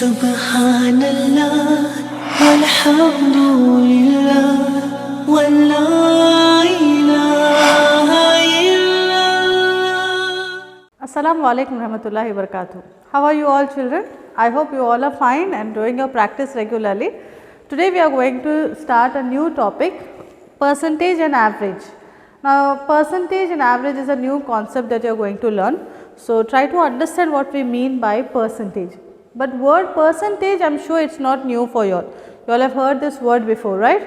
Subhanallah, walhamdulillah, wa la ilaha illallah. Assalamu alaikum warahmatullahi wabarakatuh. How are you all children? I hope you all are fine and doing your practice regularly. Today we are going to start a new topic, percentage and average. Now percentage and average is a new concept that you are going to learn. So try to understand what we mean by percentage. But word percentage, I am sure it is not new for you all. You all have heard this word before, right?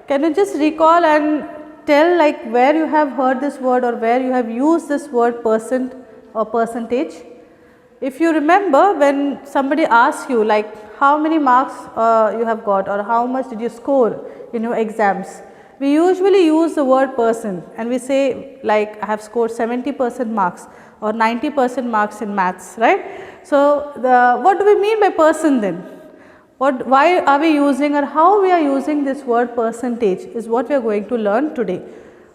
Can you just recall and tell like where you have heard this word or where you have used this word percent or percentage? If you remember, when somebody asks you like how many marks you have got or how much did you score in your exams, we usually use the word percent and we say like I have scored 70% marks or 90% marks in maths, right. So, what do we mean by percent then? Why are we using or how we are using this word percentage is what we are going to learn today.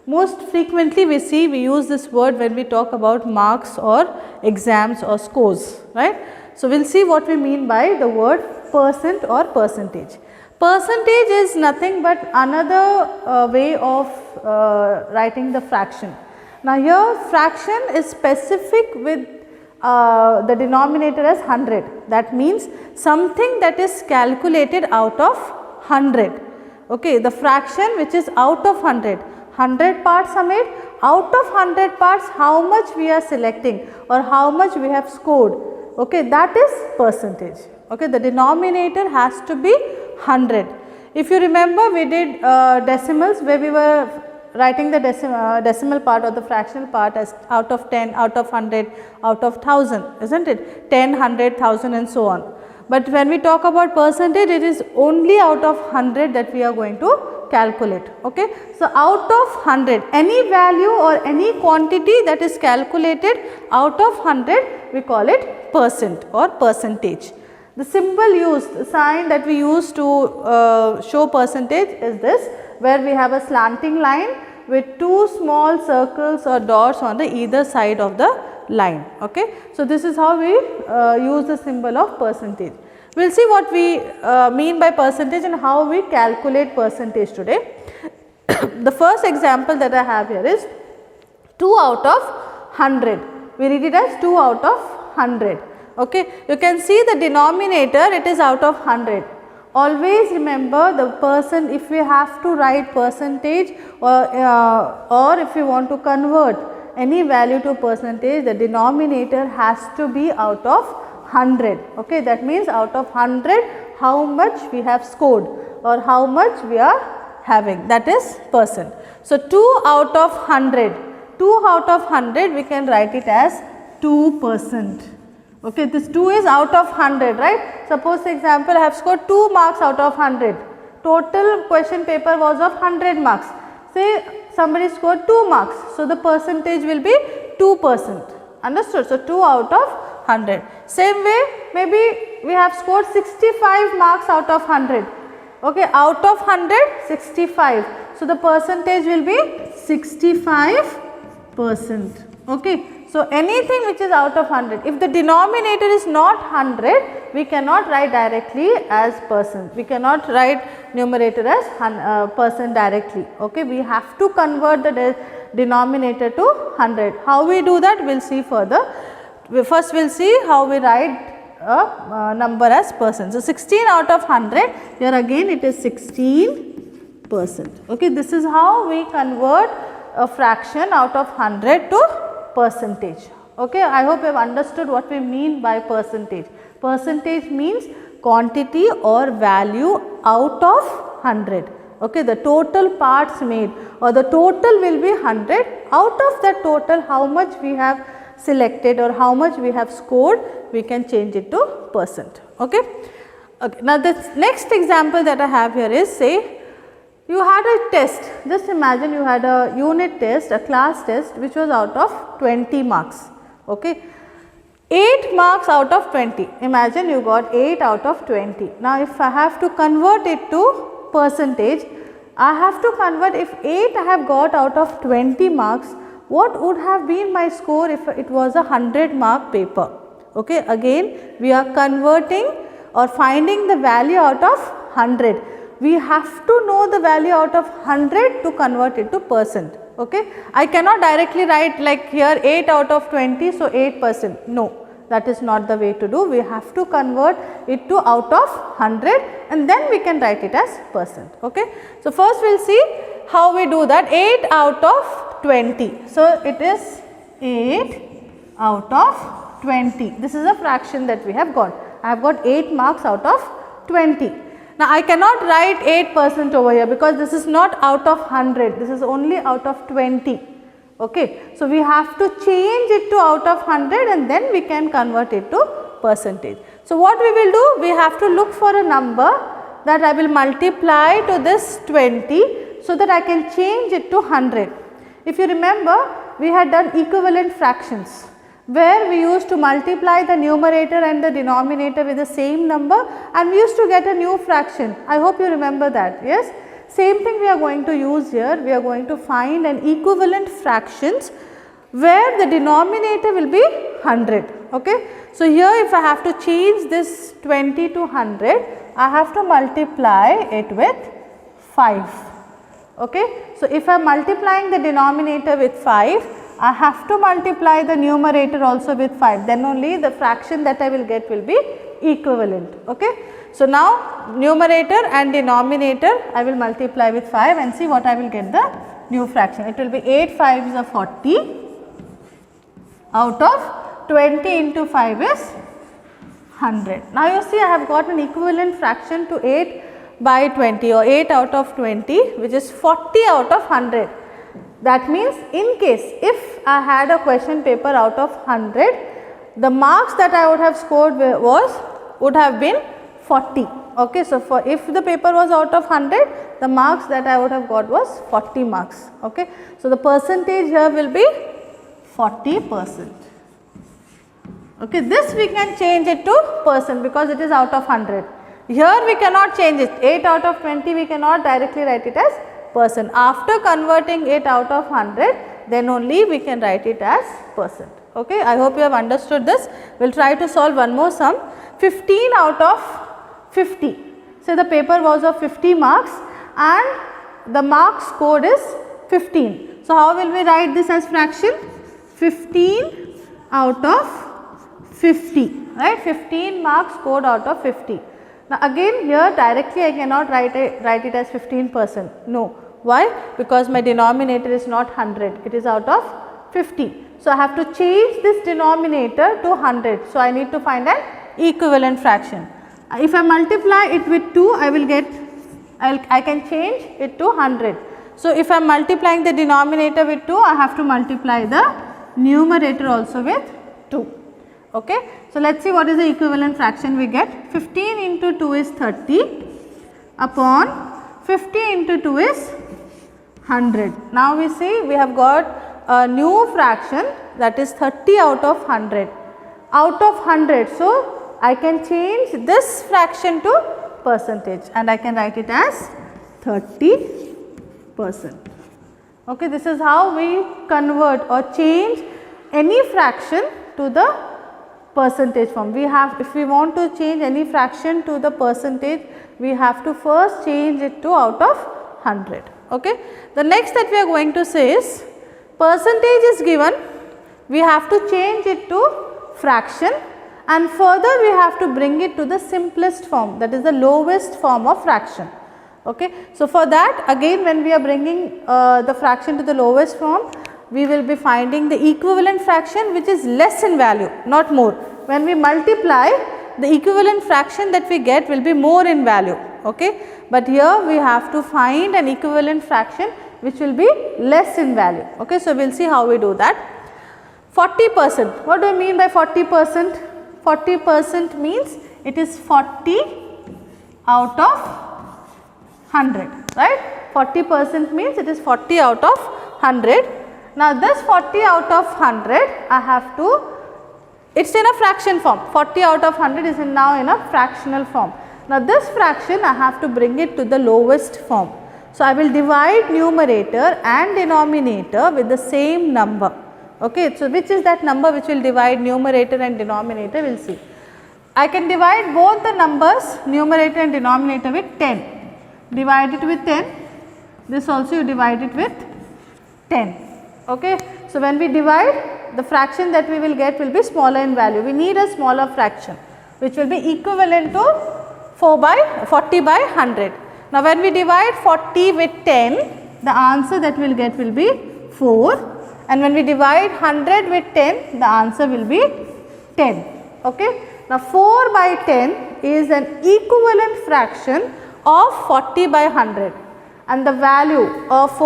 Most frequently we use this word when we talk about marks or exams or scores, right. So, we will see what we mean by the word percent or percentage. Percentage is nothing but another way of writing the fraction. Now, here fraction is specific with the denominator as 100. That means something that is calculated out of 100. Okay, the fraction which is out of 100. 100 parts are made. Out of 100 parts, how much we are selecting or how much we have scored. Okay, that is percentage. Okay, the denominator has to be 100. If you remember, we did decimals where we were writing the decimal part or the fractional part as out of 10, out of 100, out of 1000, isn't it? 10, 100, 1000 and so on. But when we talk about percentage, it is only out of 100 that we are going to calculate. Okay. So, out of 100, any value or any quantity that is calculated out of 100, we call it percent or percentage. The symbol used, the sign that we use to show percentage is this, where we have a slanting line with two small circles or dots on the either side of the line. Okay. So, this is how we use the symbol of percentage. We will see what we mean by percentage and how we calculate percentage today. The first example that I have here is 2 out of 100. We read it as 2 out of 100. Okay. You can see the denominator, it is out of 100. Always remember the percent, if we have to write percentage or if we want to convert any value to percentage, the denominator has to be out of 100. Okay. That means out of 100 how much we have scored or how much we are having, that is percent. So, 2 out of 100, 2 out of 100 we can write it as 2%. Okay, this 2 is out of 100, right. Suppose example I have scored 2 marks out of 100, total question paper was of 100 marks, say somebody scored 2 marks. So, the percentage will be 2%, understood. So, 2 out of 100. Same way maybe we have scored 65 marks out of 100, okay, out of 100 65. So, the percentage will be 65%, okay. So, anything which is out of 100, if the denominator is not 100, we cannot write directly as percent, we cannot write numerator as percent directly, okay. We have to convert the denominator to 100. How we do that, we will see further. First we will see how we write a number as percent. So, 16 out of 100, here again it is 16%, okay. This is how we convert a fraction out of 100 to percentage. Okay. I hope you have understood what we mean by percentage. Percentage means quantity or value out of 100. Okay. The total parts made or the total will be 100. Out of that total how much we have selected or how much we have scored, we can change it to percent. Okay. Okay. Now, the next example that I have here is, say you had a test, just imagine you had a unit test, a class test which was out of 20 marks. Okay. 8 marks out of 20, imagine you got 8 out of 20. Now, if I have to convert it to percentage, I have to convert, if 8 I have got out of 20 marks, what would have been my score if it was a 100 mark paper. Okay. Again we are converting or finding the value out of 100, we have to know the value out of 100 to convert it to percent. Okay. I cannot directly write like here 8 out of 20, so 8%. No, that is not the way to do. We have to convert it to out of 100 and then we can write it as percent. Okay. So, first we will see how we do that. 8 out of 20. So, it is 8 out of 20. This is a fraction that we have got. I have got 8 marks out of 20. Now, I cannot write 8% over here because this is not out of 100, this is only out of 20. Okay. So, we have to change it to out of 100 and then we can convert it to percentage. So, what we will do? We have to look for a number that I will multiply to this 20 so that I can change it to 100. If you remember, we had done equivalent fractions where we used to multiply the numerator and the denominator with the same number and we used to get a new fraction. I hope you remember that, yes. Same thing we are going to use here. We are going to find an equivalent fractions where the denominator will be 100. Okay. So, here if I have to change this 20 to 100, I have to multiply it with 5. Okay. So, if I am multiplying the denominator with 5, I have to multiply the numerator also with 5, then only the fraction that I will get will be equivalent. Okay. So, now numerator and denominator I will multiply with 5 and see what I will get the new fraction. It will be 8 5s are 40 out of 20 into 5 is 100. Now, you see I have got an equivalent fraction to 8 by 20 or 8 out of 20 which is 40 out of 100. That means, in case if I had a question paper out of 100, the marks that I would have scored would have been 40. Okay. So, for if the paper was out of 100, the marks that I would have got was 40 marks. Okay. So, the percentage here will be 40%. Okay. This we can change it to percent because it is out of 100. Here we cannot change it. 8 out of 20 we cannot directly write it as percent. After converting it out of 100, then only we can write it as percent. Okay. I hope you have understood this. We will try to solve one more sum. 15 out of 50. So, the paper was of 50 marks and the mark scored is 15. So, how will we write this as fraction? 15 out of 50, right. 15 marks scored out of 50. Now, again here directly I cannot write it as 15%. No. Why? Because my denominator is not 100, it is out of 50. So, I have to change this denominator to 100. So, I need to find an equivalent fraction. If I multiply it with 2, I will get, I can change it to 100. So, if I am multiplying the denominator with 2, I have to multiply the numerator also with 2. Okay. So, let us see what is the equivalent fraction we get. 15 into 2 is 30 upon 50 into 2 is 100. Now, we see we have got a new fraction that is 30 out of 100. Out of 100. So, I can change this fraction to percentage and I can write it as 30%. Okay. This is how we convert or change any fraction to the percentage form. We have, if we want to change any fraction to the percentage, we have to first change it to out of 100. Okay. The next that we are going to say is percentage is given, we have to change it to fraction and further we have to bring it to the simplest form, that is the lowest form of fraction. Okay. So, for that again when we are bringing the fraction to the lowest form, we will be finding the equivalent fraction which is less in value, not more. When we multiply, the equivalent fraction that we get will be more in value. Okay. But here we have to find an equivalent fraction which will be less in value. Okay. So, we will see how we do that. 40%, what do I mean by 40%? 40% means it is 40 out of 100, right. 40% means it is 40 out of 100. Now, this 40 out of 100 I have to, it is in a fraction form, 40 out of 100 is now in a fractional form. Now, this fraction I have to bring it to the lowest form. So, I will divide numerator and denominator with the same number. Okay. So, which is that number which will divide numerator and denominator, we will see. I can divide both the numbers numerator and denominator with 10. Divide it with 10. This also you divide it with 10. Okay. So, when we divide, the fraction that we will get will be smaller in value. We need a smaller fraction which will be equivalent to 40 by 100. Now, when we divide 40 with 10, the answer that we will get will be 4, and when we divide 100 with 10, the answer will be 10. Okay. Now, 4 by 10 is an equivalent fraction of 40 by 100, and the value of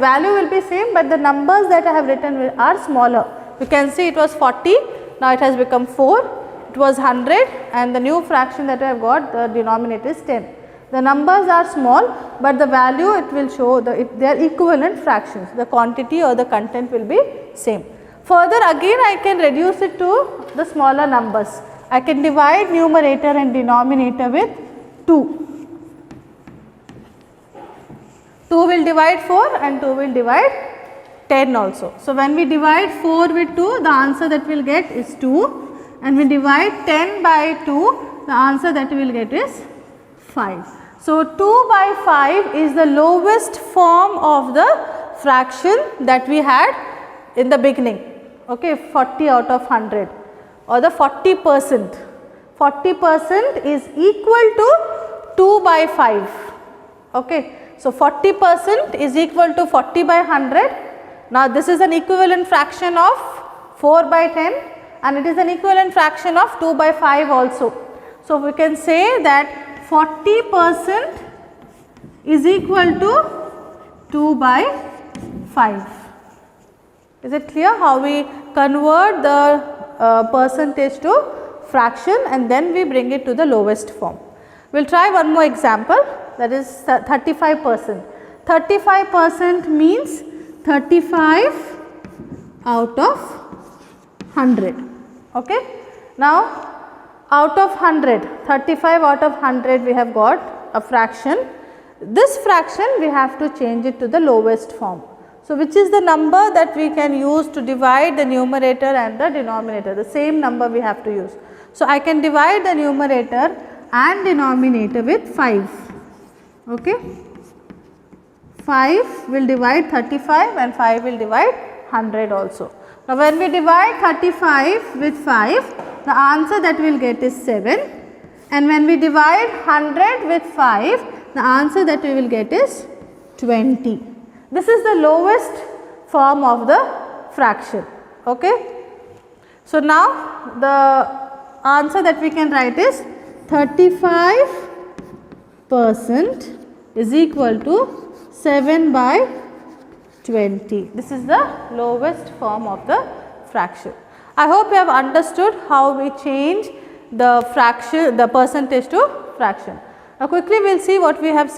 value will be same, but the numbers that I have written are smaller. You can see it was 40, now it has become 4, it was 100, and the new fraction that I have got, the denominator is 10. The numbers are small, but the value it will show they are equivalent fractions, the quantity or the content will be same. Further again I can reduce it to the smaller numbers. I can divide numerator and denominator with 2. 2 will divide 4 and 2 will divide 10 also. So, when we divide 4 with 2, the answer that we will get is 2, and we divide 10 by 2, the answer that we will get is 5. So, 2 by 5 is the lowest form of the fraction that we had in the beginning, okay, 40 out of 100. Or the 40%. 40% is equal to 2 by 5. Okay. So, 40% is equal to 40 by 100. Now, this is an equivalent fraction of 4 by 10, and it is an equivalent fraction of 2 by 5 also. So, we can say that 40% is equal to 2 by 5. Is it clear how we convert the percentage to fraction and then we bring it to the lowest form? We will try one more example, that is 35%. 35% means 35 out of 100. Okay. Now, out of 100, 35 out of 100 we have got a fraction. This fraction we have to change it to the lowest form. So, which is the number that we can use to divide the numerator and the denominator? The same number we have to use. So, I can divide the numerator and denominator with 5. Okay. 5 will divide 35 and 5 will divide 100 also. Now, when we divide 35 with 5, the answer that we will get is 7, and when we divide 100 with 5, the answer that we will get is 20. This is the lowest form of the fraction. Okay. So, now the answer that we can write is 35% is equal to 7 by 20. This is the lowest form of the fraction. I hope you have understood how we change the fraction, the percentage to fraction. Now, quickly we will see what we have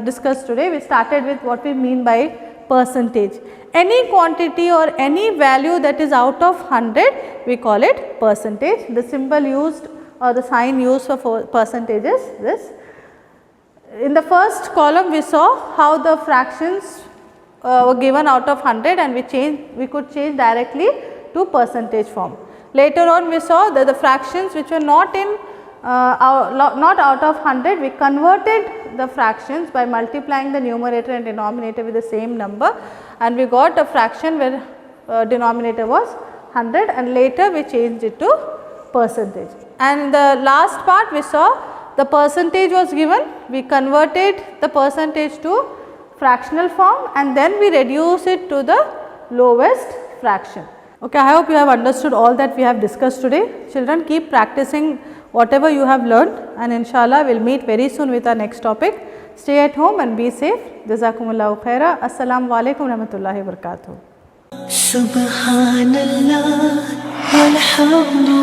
discussed today. We started with what we mean by percentage. Any quantity or any value that is out of 100, we call it percentage. The symbol used or the sign used for percentage is this. In the first column we saw how the fractions were given out of 100 and we could change directly to percentage form. Later on we saw that the fractions which were not out of 100, we converted the fractions by multiplying the numerator and denominator with the same number, and we got a fraction where denominator was 100, and later we changed it to percentage. And the last part we saw the percentage was given, we converted the percentage to fractional form and then we reduce it to the lowest fraction. Okay, I hope you have understood all that we have discussed today. Children, keep practicing whatever you have learned, and inshallah we will meet very soon with our next topic. Stay at home and be safe. Jazakumullahu khaira. Assalamu alaikum warahmatullahi wabarakatuh. Subhanallah walhamdulillah.